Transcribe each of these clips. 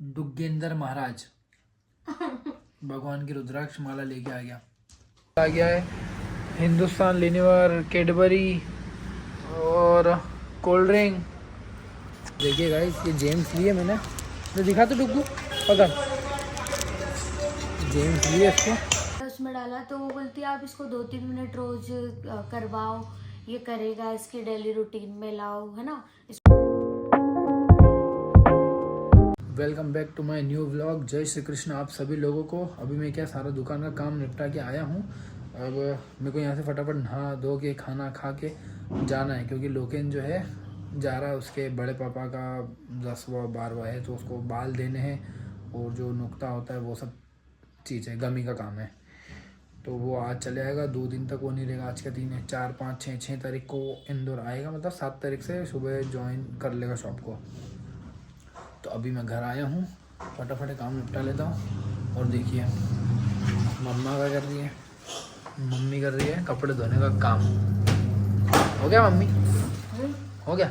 डुग्गेंद्र महाराज भगवान की रुद्राक्ष माला लेके आ गया है। हिंदुस्तान लीनिवर, कैडबरी और कोल्ड ड्रिंक। देखिए गाइस, ये जेम्स लिए मैंने, तो दिखा तो डुग्गू पकड़, जेम्स लिए इसको उसमें डाला तो वो बोलती है आप इसको 2-3 मिनट रोज करवाओ, ये करेगा, इसकी डेली रूटीन में लाओ, है ना। Welcome back to my new vlog. जय श्री कृष्ण आप सभी लोगों को। अभी मैं क्या सारा दुकान का काम निपटा के आया हूँ। अब मेरे को यहाँ से फटाफट नहा धो के खाना खा के जाना है, क्योंकि लोकेन जो है जा रहा है, उसके बड़े पापा का 10वां 12वां है, तो उसको बाल देने हैं और जो नुक्ता होता है वो सब चीज़ है, गमी का काम है। तो वो आज चले आएगा, 2 दिन तक वो नहीं रहेगा। आज का 3 है, 4, 5, 6 तारीख को इंदौर आएगा, मतलब 7 तारीख से सुबह ज्वाइन कर लेगा शॉप को। तो अभी मैं घर आया हूँ, फटाफट काम निपटा लेता हूँ। और देखिए मम्मा क्या कर रही है, मम्मी कर रही है कपड़े धोने का काम। हो गया मम्मी? हो गया?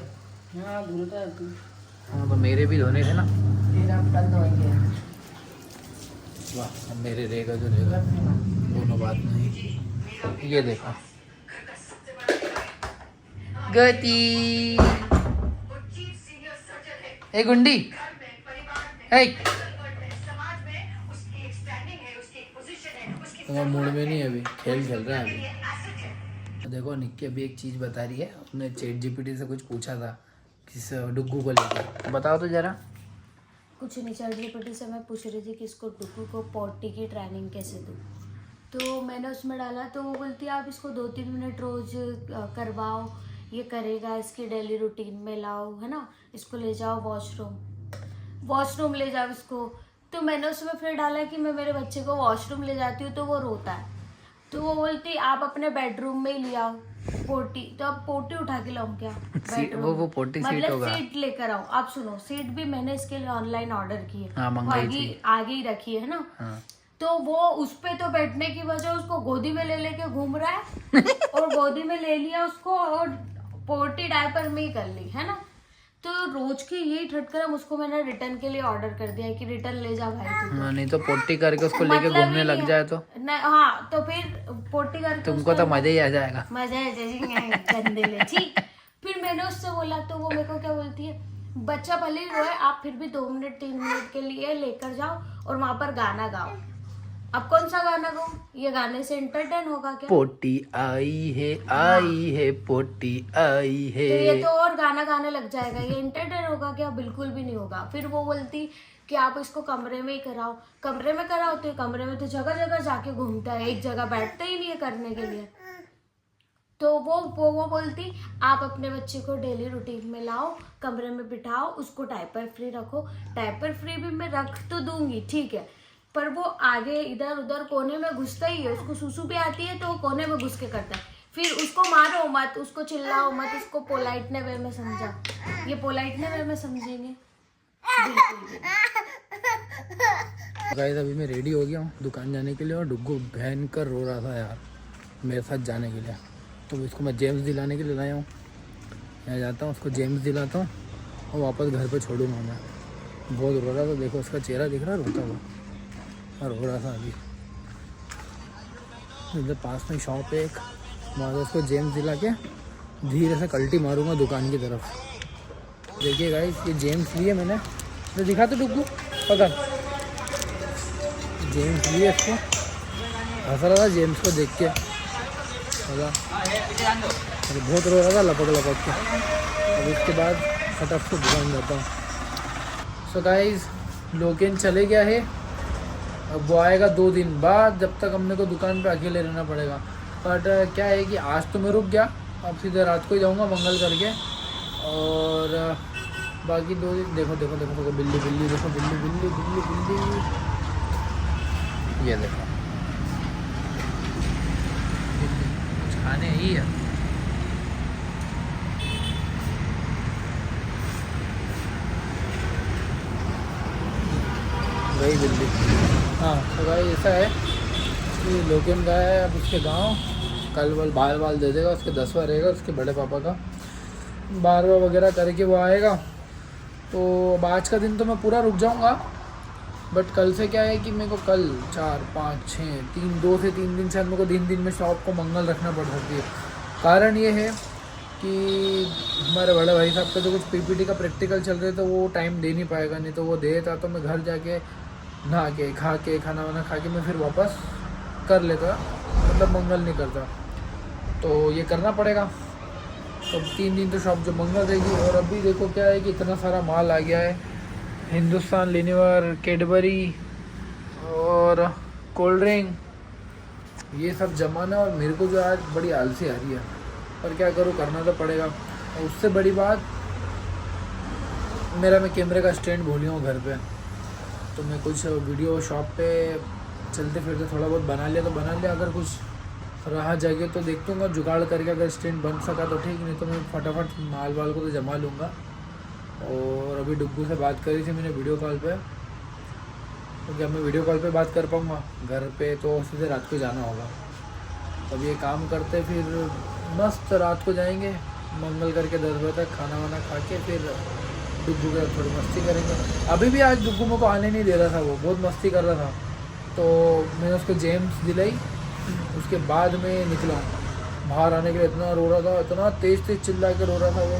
हाँ, तो मेरे भी धोने थे ना। वाह, अब मेरे रहेगा जो रहेगा, दोनों बात नहीं। ये देखो गति, ए गुंडी, तुम्हारा मूड में नहीं है, अभी खेल रहा है अभी। देखो निक्की अभी एक चीज़ बता रही है, उसने चैट जीपीटी से कुछ पूछा था किस डुग्गू को लेकर, बताओ तो जरा। कुछ नहीं, चैट जीपीटी से मैं पूछ रही थी कि इसको डुग्गू को पॉटी की ट्रेनिंग कैसे दूँ। तो मैंने उसमें डाला तो वो बोलती है आप इसको 2-3 मिनट रोज करवाओ, ये करेगा, इसकी डेली रूटीन में लाओ, है ना। इसको ले जाओ वॉशरूम ले जाओ इसको। तो मैंने उसमें फिर डाला कि मैं मेरे बच्चे को वॉशरूम ले जाती हूँ तो वो रोता है, तो वो बोलती आप अपने बेडरूम में ही ले आओ पोटी। तो अब पोटी उठा के लाऊं क्या बेडरूम? वो पोटी सीट मतलब होगा। सीट लेकर आओ। आप सुनो, सीट भी मैंने इसके लिए ऑनलाइन ऑर्डर की है, हाँ, आगे ही रखी है ना। हाँ। तो वो उस पे तो बैठने की वजह उसको गोदी में ले लेके घूम रहा है और गोदी में ले लिया उसको और पोटी डायपर में ही कर ली, है ना। तो रोज के यही ठटकरम उसको मैंने रिटर्न के लिए ऑर्डर कर दिया है कि रिटर्न ले जा भाई तू। हाँ, नहीं तो पोटी करके उसको लेके मतलब घूमने लग जाए तो नहीं। हाँ, तो फिर पोटी करके तुमको तो मजा ही आ जाएगा। मजा है गंदे ले, ठीक। फिर मैंने उससे बोला तो वो मेरे को क्या बोलती है, बच्चा भले ही रोए, आप फिर भी 2 मिनट 3 मिनट के लिए लेकर जाओ और वहां पर गाना गाओ। अब कौन सा गाना गाऊं? ये गाने से एंटरटेन होगा क्या? पोटी आई है पोटी आई है। तो ये तो और गाना गाने लग जाएगा, ये एंटरटेन होगा क्या? बिल्कुल भी नहीं होगा। फिर वो बोलती कि आप इसको कमरे में ही कराओ। कमरे में कराओ तो कमरे में तो जगह जगह जाके घूमता है, एक जगह बैठता ही नहीं है करने के लिए। तो वो बोलती आप अपने बच्चे को डेली रूटीन में लाओ, कमरे में बिठाओ, उसको डायपर फ्री रखो। डायपर फ्री भी मैं रख तो दूंगी, ठीक है, पर वो आगे इधर उधर कोने में घुसता ही है। उसको सुसु भी आती है तो वो कोने में घुस के करता है। फिर उसको मारो मत, उसको चिल्लाओ मत, उसको पोलाइटने वे में समझाओ। ये पोलाइटने वे में समझेंगे बिल्कुल भी। गाइस, अभी मैं रेडी हो गया हूँ दुकान जाने के लिए, और डुग्गू भयंकर रो रहा था यार मेरे साथ जाने के लिए। तो इसको मैं जेम्स दिलाने के लिए लाया हूँ। मैं जाता हूँ, उसको जेम्स दिलाता हूँ और वापस घर पे छोड़ूंगा मैं। बहुत रो रहा था, देखो उसका चेहरा दिख रहा है रोता हुआ, और रो रहा था। अभी इधर पास में शॉप है एक, वहाँ से उसको जेम्स दिला के धीरे से कल्टी मारूंगा दुकान की तरफ। देखिए गाइस, ये जेम्स लिए मैंने, तो दिखा तो डुग्गू पकड़, जेम्स लिए इसको। हंस रहा था जेम्स को देख के, बहुत रो रहा था लपक के। अब इसके बाद फटाफट से दुकान जाता हूँ। सो गाइस, लोकेन चले गया है, अब वो आएगा 2 दिन बाद, जब तक हमने को दुकान पे अकेले रहना पड़ेगा। बट क्या है कि आज तो मैं रुक गया, अब सीधे रात को ही जाऊँगा मंगल करके। और बाकी 2 दिन देखो बिल्ली देखो, बिल्ली ये देखो, कुछ खाने ही है। वही बिल्ली। हाँ, तो भाई ऐसा है कि लोकेन गया है अब उसके गांव, कल बाल दे देगा, उसके 10वां रहेगा, उसके बड़े पापा का 12वां वगैरह करके वो आएगा। तो अब आज का दिन तो मैं पूरा रुक जाऊंगा, बट कल से क्या है कि मेरे को कल 4, 5, 6, 2 से 3 दिन से मेरे को दिन में शॉप को मंगल रखना पड़ सकती है। कारण ये है कि हमारे बड़े भाई साहब का जो कुछ पीपीटी का प्रैक्टिकल चल रहे थे वो टाइम दे नहीं पाएगा, नहीं तो वो देता तो मैं घर जाके नहा के खा के खाना वाना खा के मैं फिर वापस कर लेता, मतलब मंगल नहीं करता। तो ये करना पड़ेगा। तो 3 दिन तो शॉप जो मंगल रहेगी। और अभी देखो क्या है कि इतना सारा माल आ गया है, हिंदुस्तान लीनिवर, कैडबरी और कोल्ड ड्रिंक, ये सब जमाना। और मेरे को जो आज बड़ी आलसी आ रही है, पर क्या करूँ, करना तो पड़ेगा। और उससे बड़ी बात, मैं कैमरे का स्टैंड भूल गया हूँ घर पे, तो मैं कुछ वीडियो शॉप पे चलते फिरते थोड़ा बहुत बना लिया तो बना लिया, अगर कुछ रहा जगह तो देख लूँगा जुगाड़ करके, अगर स्टैंड बन सका तो ठीक, नहीं तो मैं फटाफट माल वाल को तो जमा लूँगा। और अभी डुग्गू से बात करी थी मैंने वीडियो कॉल पे, क्योंकि अब मैं वीडियो कॉल पे बात कर पाऊँगा, घर पे तो सीधे रात को जाना होगा। तब ये काम करते फिर मस्त रात को जाएंगे, मंगल करके 10 बजे तक खाना वाना खा के फिर डुग्गू के थोड़ी मस्ती करेंगे। अभी भी आज डुग्गू मेरे को आने नहीं दे रहा था, वो बहुत मस्ती कर रहा था, तो मैंने उसको जेम्स दिलाई। उसके बाद में निकला बाहर आने के लिए, इतना रो रहा था, इतना तेज़ चिल्ला के रो रहा था वो,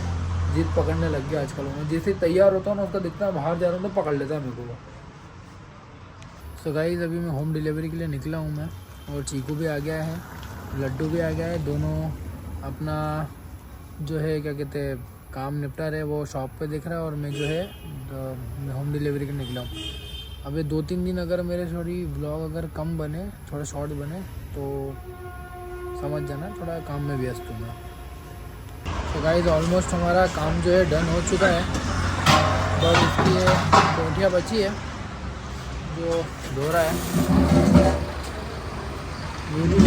जिद पकड़ने लग गया आजकल। मैं जैसे तैयार होता हूँ ना, उसका दिखता बाहर जा रहा हूँ तो पकड़ लेता है मेरे को वो। सो गाइस, अभी मैं होम डिलीवरी के लिए निकला हूँ मैं, और चीकू भी आ गया है, लड्डू भी आ गया है। दोनों अपना जो है क्या कहते हैं काम निपटा रहे, वो शॉप पे दिख रहा है, और मैं जो है मैं होम डिलीवरी के निकला हूँ। अभी 2-3 दिन अगर मेरे थोड़ी ब्लॉग अगर कम बने, थोड़ा शॉर्ट बने, तो समझ जाना थोड़ा काम में व्यस्त हूँ मैं। तो गाइस, ऑलमोस्ट हमारा काम जो है डन हो चुका है, बस इसकी पोंठियाँ बची है जो धो रहा है। ये भी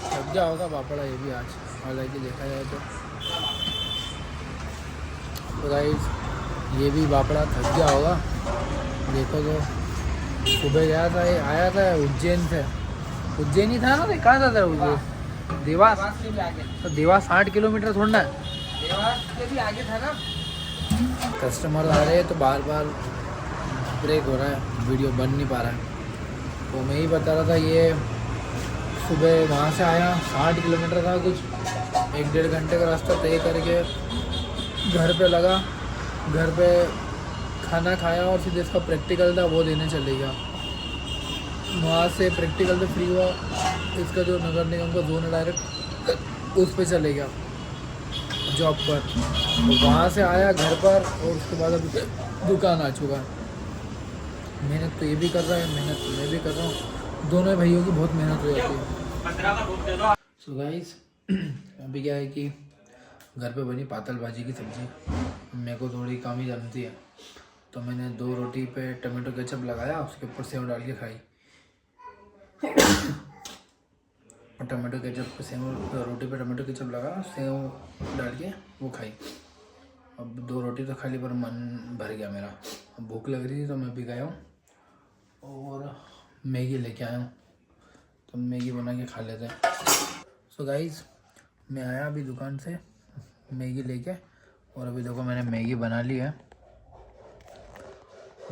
थक गया होगा पापड़ा ये भी आज, हालांकि देखा जाए तो गाइस ये भी बापड़ा थक गया होगा। देखो तो सुबह गया था, ये आया था उज्जैन से, उज्जैन ही था ना, तो कहाँ था उज्जैन, देवास से भी आगे, तो देवास 8 किलोमीटर थोड़ा, देवास से भी आगे था ना। कस्टमर आ रहे हैं तो बार बार ब्रेक हो रहा है, वीडियो बन नहीं पा रहा है। तो मैं ही बता रहा था, ये सुबह वहाँ से आया, 60 किलोमीटर था कुछ, 1-1.5 घंटे का रास्ता तय करके घर पे लगा, घर पे खाना खाया और सीधे इसका प्रैक्टिकल था वो देने चले गया। वहाँ से प्रैक्टिकल से फ्री हुआ, इसका जो नगर निगम का जोन है डायरेक्ट उस पे चले गया जॉब पर। तो वहाँ से आया घर पर, और उसके बाद अभी दुकान आ चुका है। मेहनत तो ये भी कर रहा है, मेहनत तो मैं भी कर रहा हूँ, दोनों भाइयों की बहुत मेहनत हो जाती है। सो गाइस, अभी क्या है कि घर पे बनी पातल भाजी की सब्ज़ी, मेरे को थोड़ी कम ही जमती है, तो मैंने 2 रोटी पे टमाटो केचप लगाया, उसके ऊपर सेव डाल के खाई। टमाटो केचप पे सेव, रोटी पे टमाटो केचप लगा, सेव डाल के वो खाई। अब 2 रोटी तो खा ली, पर मन भर गया मेरा। अब भूख लग रही थी तो मैं भी गया हूँ और मैगी लेके आया हूँ, तो मैगी बना के खा लेते हैं। सो गाइस, मैं आया अभी दुकान से मैगी लेके, और अभी देखो मैंने मैगी बना ली है,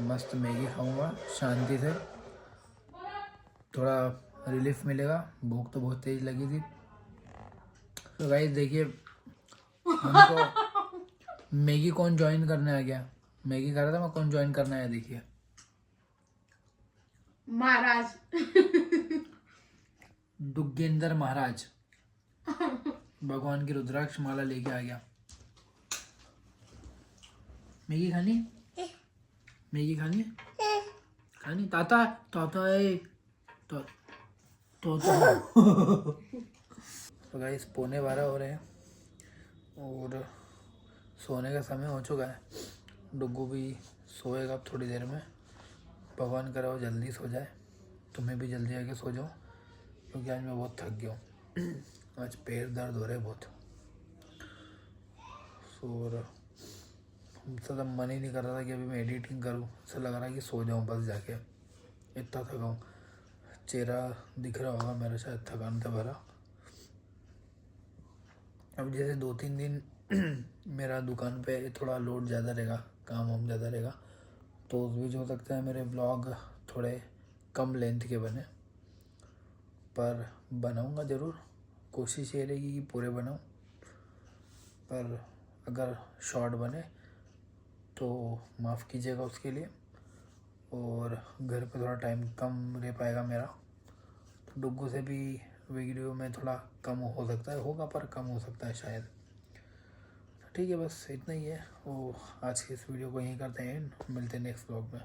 मस्त मैगी खाऊंगा शांति से, थोड़ा रिलीफ मिलेगा, भूख तो बहुत तेज लगी थी। तो गाइस देखिए, हमको मैगी कौन ज्वाइन करने आ गया, मैगी कर रहा था मैं, कौन ज्वाइन करने आया देखिए, महाराज डुग्गेंद्र महाराज भगवान की रुद्राक्ष माला लेके आ गया। मैगी खानी, मैगी खानी है, खानी, ताता ताता है तो गाइस 11:15 हो रहे हैं और सोने का समय हो चुका है। डुग्गू भी सोएगा अब थोड़ी देर में, भगवान करा वो जल्दी सो जाए, तो मैं भी जल्दी आके सो जाऊँ, क्योंकि आज मैं बहुत थक गया हूँ। आज पैर दर्द हो रहे बहुत, और सदा मन ही नहीं कर रहा था कि अभी मैं एडिटिंग करूँ, ऐसा लग रहा है कि सो जाऊँ बस जाके, इतना थका हूँ। चेहरा दिख रहा होगा मेरा शायद थकान से भरा। अब जैसे 2-3 दिन मेरा दुकान पे थोड़ा लोड ज़्यादा रहेगा, काम वाम ज़्यादा रहेगा, तो उस बीच हो सकता है मेरे ब्लॉग थोड़े कम लेंथ के बने, पर बनाऊंगा ज़रूर। कोशिश ये रहेगी कि पूरे बनाऊं, पर अगर शॉर्ट बने तो माफ़ कीजिएगा उसके लिए। और घर पे थोड़ा टाइम कम रह पाएगा मेरा, तो डुग्गू से भी वीडियो में थोड़ा कम हो सकता है, होगा पर कम हो सकता है शायद। ठीक है, बस इतना ही है। वो आज की इस वीडियो को यहीं करते हैं, मिलते हैं नेक्स्ट ब्लॉग में।